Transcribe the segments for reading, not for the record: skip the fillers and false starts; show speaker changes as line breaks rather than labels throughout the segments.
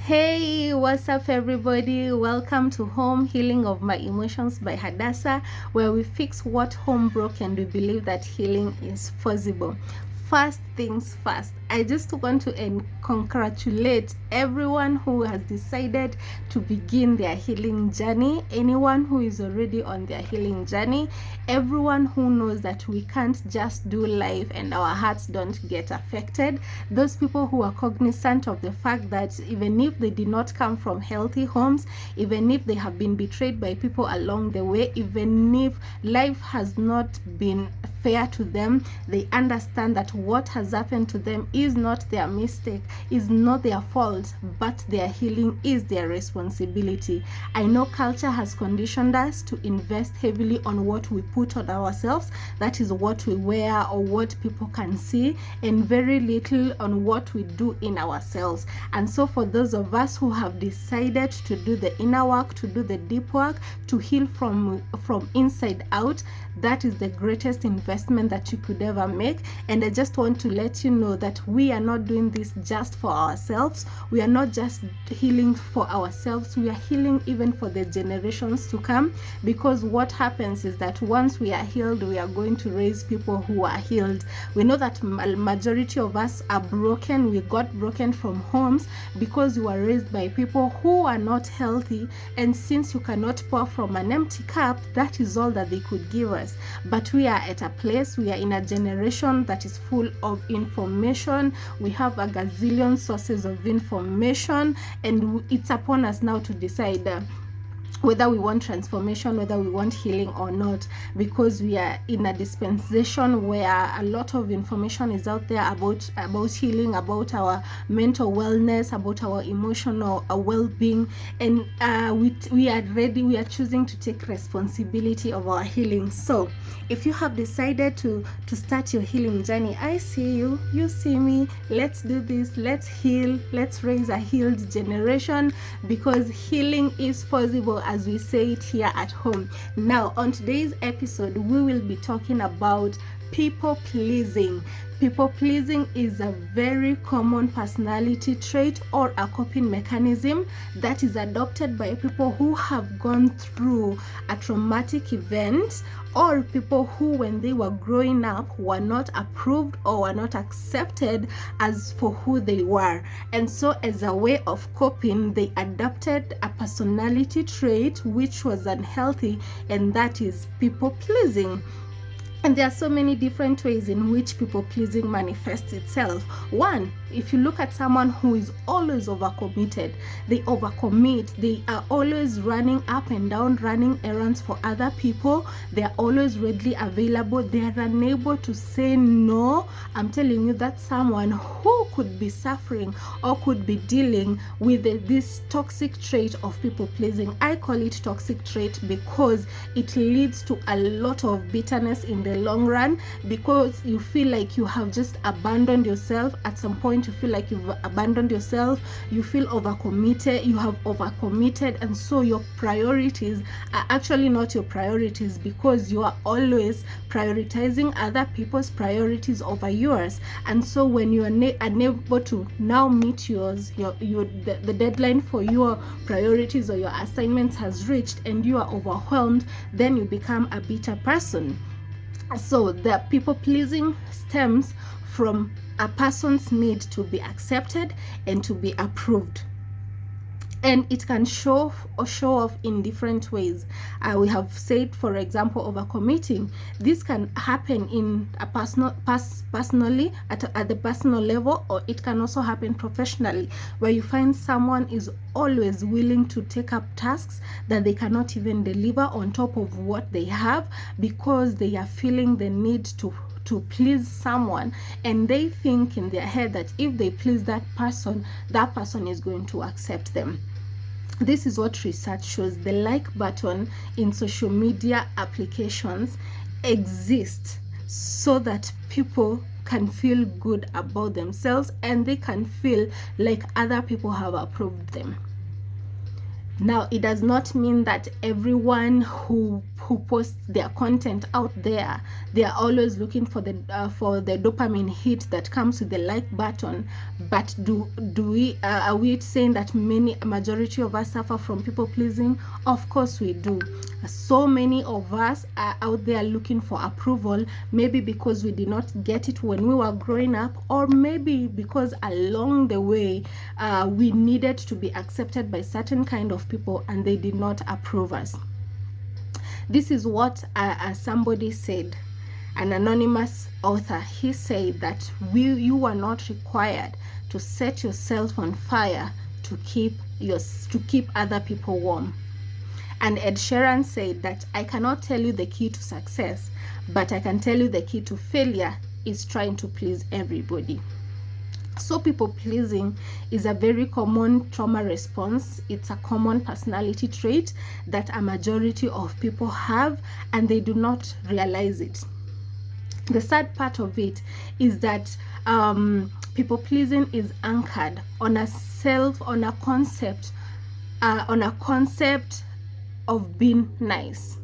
Hey, what's up, everybody? Welcome to Home Healing of My Emotions by Hadassah, where we fix what home broke and we believe that healing is possible. First things first, I just want to congratulate everyone who has decided to begin their healing journey, anyone who is already on their healing journey, everyone who knows that we can't just do life and our hearts don't get affected, those people who are cognizant of the fact that even if they did not come from healthy homes, even if they have been betrayed by people along the way, even if life has not been fair to them, they understand that what has happened to them is not their mistake, is not their fault, but their healing is their responsibility. I know culture has conditioned us to invest heavily on what we put on ourselves, that is what we wear or what people can see, and very little on what we do in ourselves. And so for those of us who have decided to do the inner work, to do the deep work, to heal from inside out, that is the greatest investment that you could ever make. And I just want to let you know that we are not doing this just for ourselves. We are not just healing for ourselves, we are healing even for the generations to come, because what happens is that once we are healed, we are going to raise people who are healed. We know that majority of us are broken. We got broken from homes because we were raised by people who are not healthy, and since you cannot pour from an empty cup, that is all that they could give us. But we are at a place, we are in a generation that is full of information. We have a gazillion sources of information, and it's upon us now to decide whether we want transformation, whether we want healing or not, because we are in a dispensation where a lot of information is out there about healing, about our mental wellness, about our emotional well-being, and we are ready, we are choosing to take responsibility of our healing. So if you have decided to start your healing journey, I see you, you see me. Let's do this, let's heal, let's raise a healed generation, because healing is possible, as we say it here at home. Now, on today's episode, we will be talking about people pleasing. People pleasing is a very common personality trait or a coping mechanism that is adopted by people who have gone through a traumatic event, or people who, when they were growing up, were not approved or were not accepted as for who they were. And so as a way of coping, they adopted a personality trait which was unhealthy, and that is people pleasing. And there are so many different ways in which people pleasing manifests itself. One, if you look at someone who is always overcommitted, they overcommit, they are always running up and down, running errands for other people, they are always readily available, they are unable to say no. I'm telling you, that's someone who could be suffering or could be dealing with this toxic trait of people pleasing. I call it toxic trait because it leads to a lot of bitterness in the long run, because you feel like you have just abandoned yourself. At some point you feel like you've abandoned yourself, you feel overcommitted, you have overcommitted, and so your priorities are actually not your priorities, because you are always prioritizing other people's priorities over yours. And so when you are unable to now meet yours, the deadline for your priorities or your assignments has reached, and you are overwhelmed, then you become a bitter person. So the people pleasing stems from a person's need to be accepted and to be approved. And it can show off in different ways. We have said, for example, overcommitting. This can happen in a personally at the personal level, or it can also happen professionally, where you find someone is always willing to take up tasks that they cannot even deliver on top of what they have, because they are feeling the need to please someone, and they think in their head that if they please that person is going to accept them. This is what research shows. The like button in social media applications exists so that people can feel good about themselves and they can feel like other people have approved them. Now, it does not mean that everyone who posts their content out there, they are always looking for the dopamine hit that comes with the like button. But are we saying that majority of us suffer from people pleasing? Of course we do. So many of us are out there looking for approval, maybe because we did not get it when we were growing up, or maybe because along the way we needed to be accepted by certain kind of people and they did not approve us. This is what somebody said, an anonymous author. He said that you are not required to set yourself on fire to keep other people warm. And Ed Sheeran said that I cannot tell you the key to success, but I can tell you the key to failure is trying to please everybody. So people pleasing is a very common trauma response. It's a common personality trait that a majority of people have, and they do not realize it. The sad part of it is that people pleasing is anchored on a concept of being nice.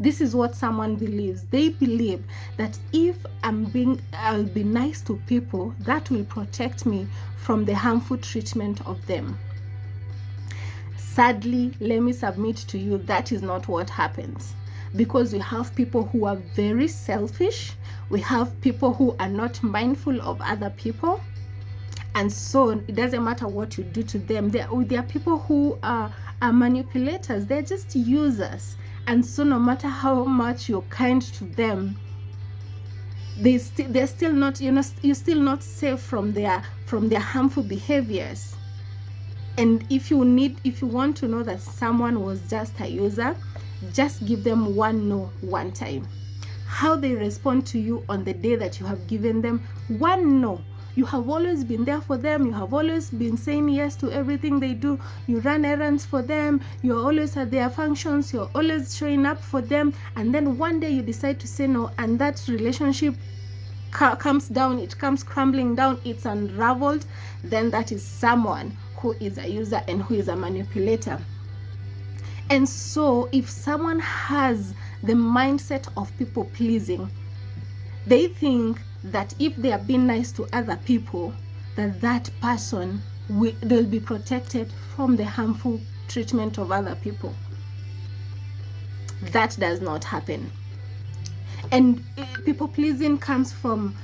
This is what someone believes. They believe that if I'll be nice to people, that will protect me from the harmful treatment of them. Sadly, let me submit to you, that is not what happens. Because we have people who are very selfish. We have people who are not mindful of other people. And so it doesn't matter what you do to them. There are people who are manipulators. They're just users. And so no matter how much you're kind to them, they're still not, you're still not safe from their harmful behaviors. And if you want to know that someone was just a user, just give them one no one time. How they respond to you on the day that you have given them one no. You have always been there for them. You have always been saying yes to everything they do. You run errands for them. You're always at their functions. You're always showing up for them. And then one day you decide to say no, and that relationship comes down. It comes crumbling down. It's unraveled. Then that is someone who is a user and who is a manipulator. And so if someone has the mindset of people pleasing, they think that if they are being nice to other people, that person they'll be protected from the harmful treatment of other people. That does not happen. And people pleasing comes from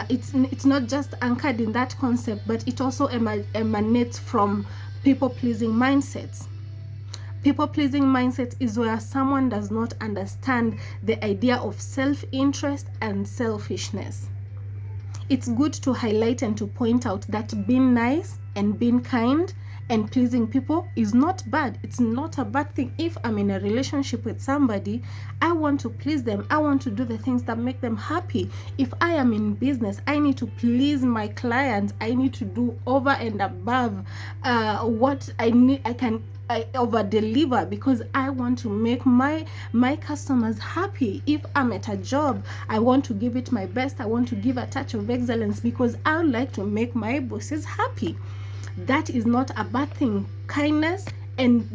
it's not just anchored in that concept, but it also emanates from people pleasing mindsets. People pleasing mindset is where someone does not understand the idea of self-interest and selfishness. It's good to highlight and to point out that being nice and being kind and pleasing people is not bad. It's not a bad thing. If I'm in a relationship with somebody, I want to please them. I want to do the things that make them happy. If I am in business, I need to please my clients. I need to do over and above what I need. I over deliver because I want to make my customers happy. If I'm at a job, I want to give it my best. I want to give a touch of excellence because I would like to make my bosses happy. That is not a bad thing. Kindness and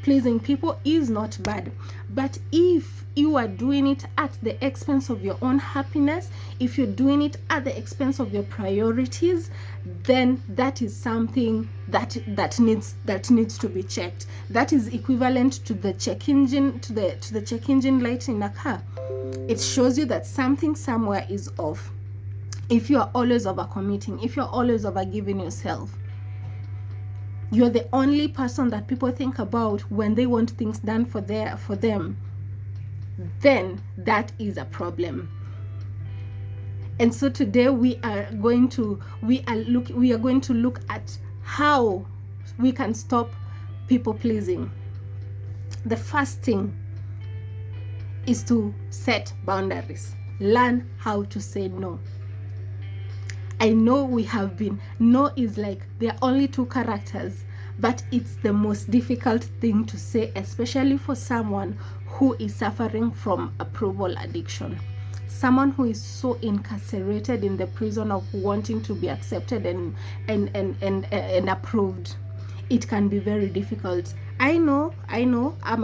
pleasing people is not bad. But if you are doing it at the expense of your own happiness, if you're doing it at the expense of your priorities, then that is something that needs to be checked. That is equivalent to the check engine light in a car. It shows you that something somewhere is off. If you are always overcommitting, if you're always overgiving yourself, you're the only person that people think about when they want things done for them, then that is a problem. And so today we are going to look at how we can stop people pleasing. The first thing is to set boundaries. Learn how to say no. I know no is like there are only two characters, but it's the most difficult thing to say, especially for someone who is suffering from approval addiction. Someone who is so incarcerated in the prison of wanting to be accepted and approved. It can be very difficult. I know I'm